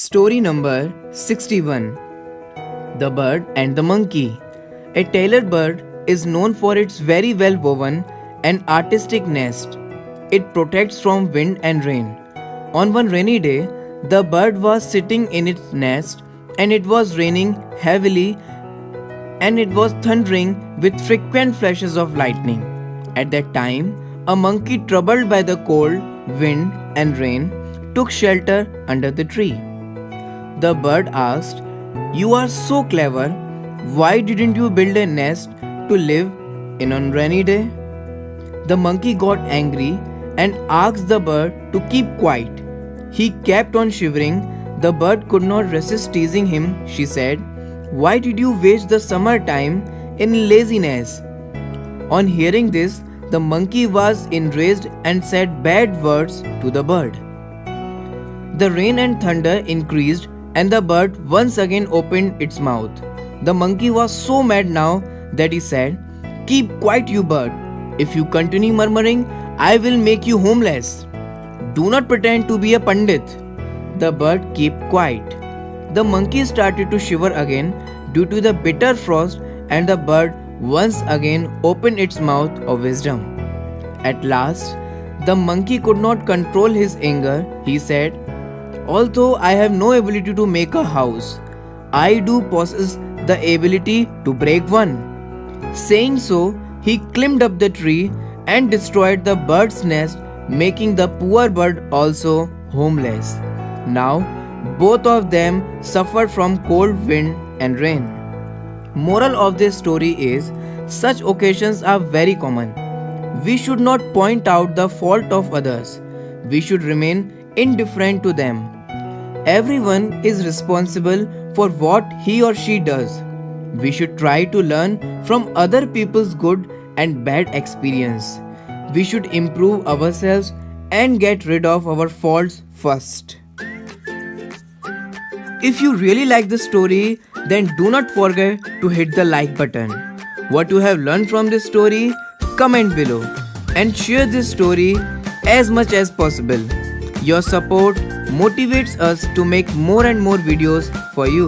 Story number 61. The Bird and the Monkey. A tailored bird is known for its very well woven and artistic nest. It protects from wind and rain. On one rainy day, the bird was sitting in its nest and it was raining heavily and it was thundering with frequent flashes of lightning. At that time, a monkey, troubled by the cold, wind, and rain, took shelter under the tree. The bird asked, "You are so clever. Why didn't you build a nest to live in on rainy day?" The monkey got angry and asked the bird to keep quiet. He kept on shivering. The bird could not resist teasing him. She said, "Why did you waste the summer time in laziness?" On hearing this, the monkey was enraged and said bad words to the bird. The rain and thunder increased and the bird once again opened its mouth. The monkey was so mad now that he said, "Keep quiet, you bird. If you continue murmuring, I will make you homeless. Do not pretend to be a pandit." The bird kept quiet. The monkey started to shiver again due to the bitter frost, and the bird once again opened its mouth of wisdom. At last, the monkey could not control his anger. He said, "Although I have no ability to make a house, I do possess the ability to break one." Saying so, he climbed up the tree and destroyed the bird's nest, making the poor bird also homeless. Now, both of them suffered from cold, wind, and rain. Moral of this story is, such occasions are very common. We should not point out the fault of others. We should remain indifferent to them. Everyone is responsible for what he or she does. We should try to learn from other people's good and bad experience. We should improve ourselves and get rid of our faults first. If you really like the story, then do not forget to hit the like button. What you have learned from this story, comment below and share this story as much as possible. Your support motivates us to make more and more videos for you.